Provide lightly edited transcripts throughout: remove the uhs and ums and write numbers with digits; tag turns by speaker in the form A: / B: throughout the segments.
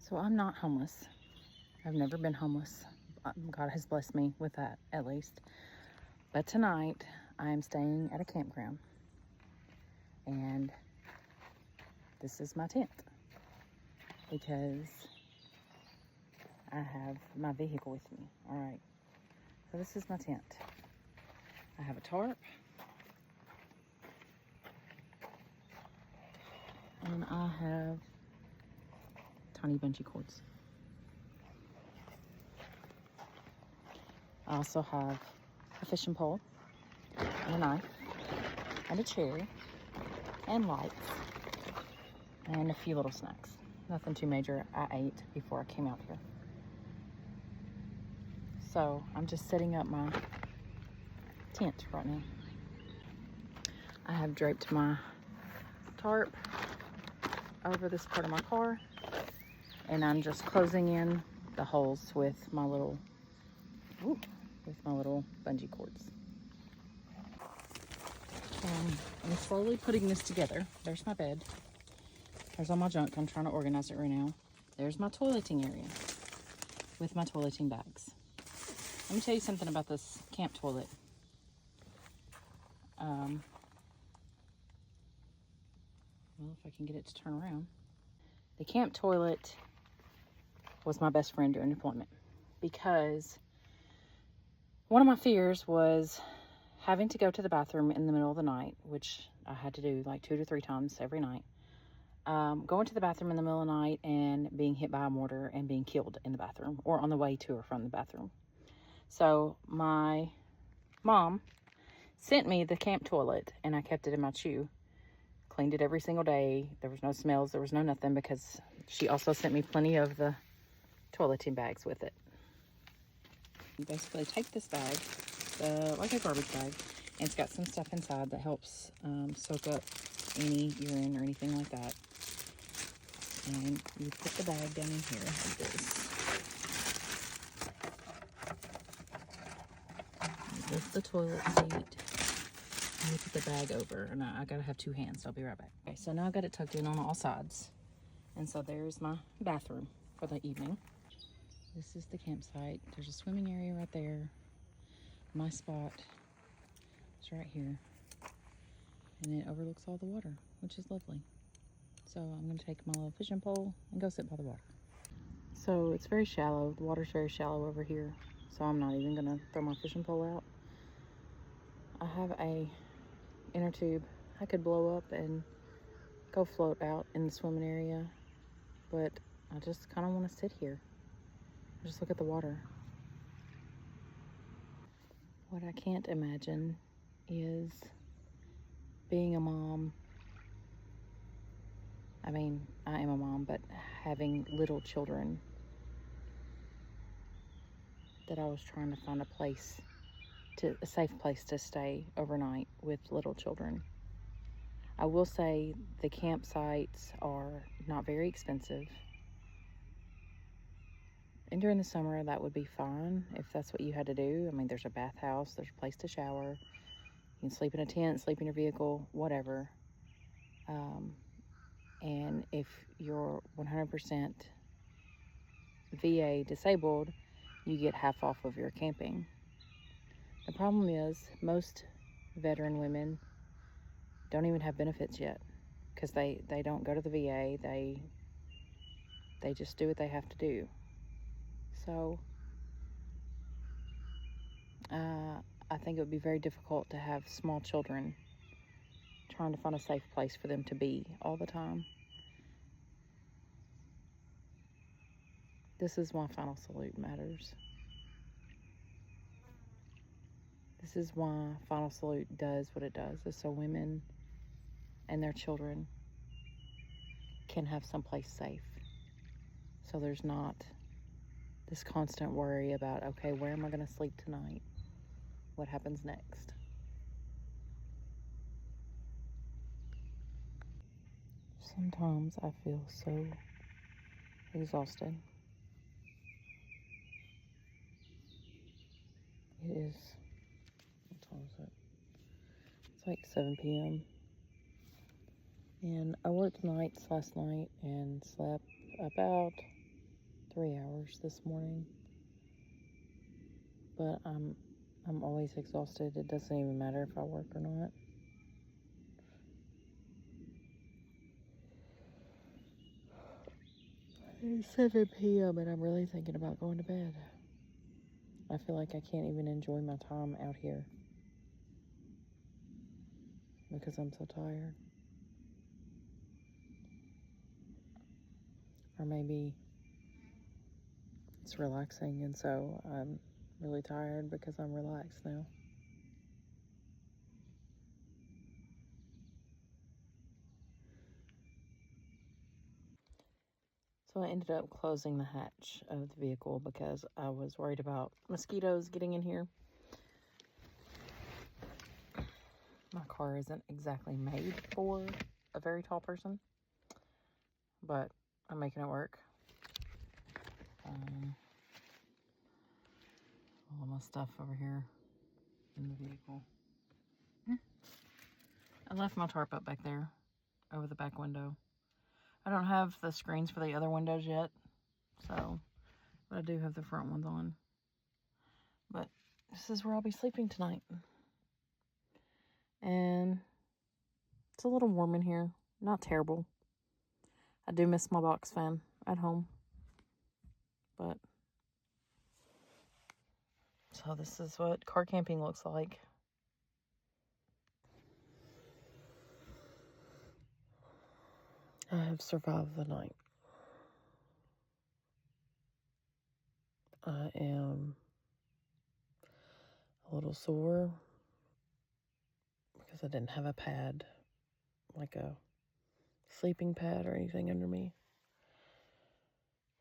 A: So I'm not homeless. I've never been homeless. God has blessed me with that, at least. But tonight, I am staying at a campground. And this is my tent. Because I have my vehicle with me. Alright. So this is my tent. I have a tarp. And I have tiny bungee cords. I also have a fishing pole and a knife and a chair and lights and a few little snacks. Nothing too major. I ate before I came out here. So I'm just setting up my tent right now. I have draped my tarp over this part of my car, and I'm just closing in the holes with my little bungee cords. I'm slowly putting this together. There's my bed. There's all my junk. I'm trying to organize it right now. There's my toileting area with my toileting bags. Let me tell you something about this camp toilet. Well, if I can get it to turn around. The camp toilet was my best friend during deployment because one of my fears was having to go to the bathroom in the middle of the night, which I had to do like 2 to 3 times every night. Going to the bathroom in the middle of the night and being hit by a mortar and being killed in the bathroom or on the way to or from the bathroom. So my mom sent me the camp toilet and I kept it in my chew. Cleaned it every single day. There was no smells. There was no nothing because she also sent me plenty of the toileting bags with it. You basically take this bag, like a garbage bag, and it's got some stuff inside that helps soak up any urine or anything like that. And you put the bag down in here like this. You lift the toilet seat. And you put the bag over. And I gotta have 2 hands, so I'll be right back. Okay, so now I've got it tucked in on all sides. And so there's my bathroom for the evening. This is the campsite. There's a swimming area right there. My spot is right here. And it overlooks all the water, which is lovely. So I'm going to take my little fishing pole and go sit by the water. So it's very shallow. The water's very shallow over here. So I'm not even going to throw my fishing pole out. I have a inner tube I could blow up and go float out in the swimming area. But I just kind of want to sit here. Just look at the water. What I can't imagine is being a mom. I mean, I am a mom, but having little children that I was trying to find a safe place to stay overnight with little children. I will say the campsites are not very expensive. And during the summer, that would be fine if that's what you had to do. I mean, there's a bathhouse, there's a place to shower. You can sleep in a tent, sleep in your vehicle, whatever. And if you're 100% VA disabled, you get half off of your camping. The problem is most veteran women don't even have benefits yet because they don't go to the VA. They just do what they have to do. So I think it would be very difficult to have small children trying to find a safe place for them to be all the time. This is why Final Salute matters. This is why Final Salute does what it does, is so women and their children can have someplace safe. So there's not this constant worry about, okay, where am I going to sleep tonight? What happens next? Sometimes I feel so exhausted. It is, what time is it? It's like 7 p.m. And I worked nights last night and slept about 3 hours this morning. But I'm always exhausted. It doesn't even matter if I work or not. It's 7 p.m. and I'm really thinking about going to bed. I feel like I can't even enjoy my time out here because I'm so tired. Or maybe it's relaxing and so I'm really tired because I'm relaxed now. So I ended up closing the hatch of the vehicle because I was worried about mosquitoes getting in here. My car isn't exactly made for a very tall person, but I'm making it work. All of my stuff over here in the vehicle. I left my tarp up back there over the back window. I don't have the screens for the other windows yet, so, but I do have the front ones on. But this is where I'll be sleeping tonight. And it's a little warm in here. Not terrible. I do miss my box fan at home. But, so this is what car camping looks like. I have survived the night. I am a little sore because I didn't have a pad, like a sleeping pad or anything under me.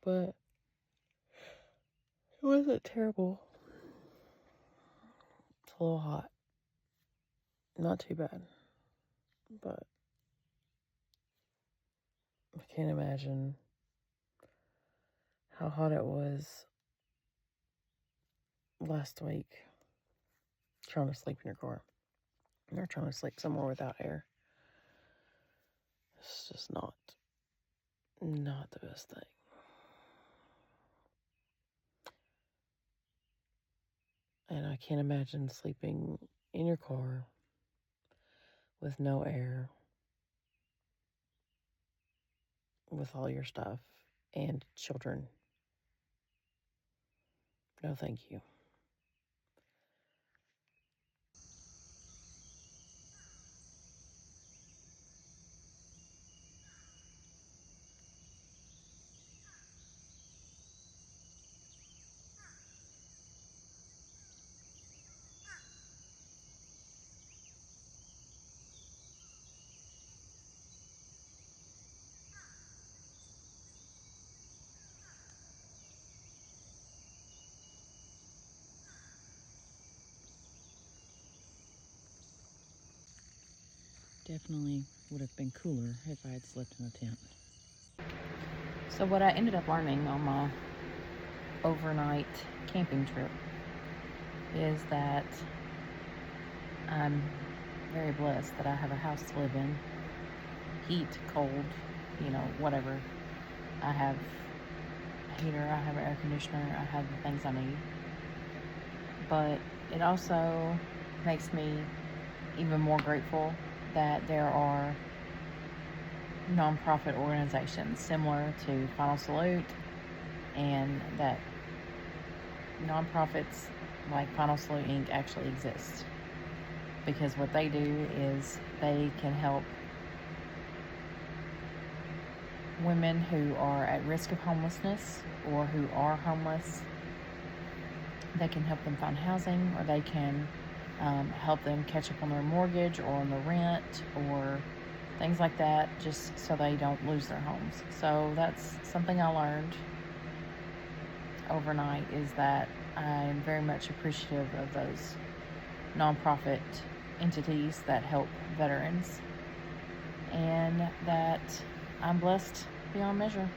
A: But it wasn't terrible. It's a little hot. Not too bad. But I can't imagine how hot it was last week trying to sleep in your car. Or trying to sleep somewhere without air. It's just not the best thing. And I can't imagine sleeping in your car with no air, with all your stuff and children. No, thank you. Definitely would have been cooler if I had slept in a tent. So what I ended up learning on my overnight camping trip is that I'm very blessed that I have a house to live in. Heat, cold, whatever. I have a heater, I have an air conditioner, I have the things I need. But it also makes me even more grateful that there are nonprofit organizations similar to Final Salute, and that nonprofits like Final Salute Inc. actually exist. Because what they do is they can help women who are at risk of homelessness or who are homeless. They can help them find housing, or they can help them catch up on their mortgage or on the rent or things like that, just so they don't lose their homes. So that's something I learned overnight, is that I'm very much appreciative of those nonprofit entities that help veterans, and that I'm blessed beyond measure.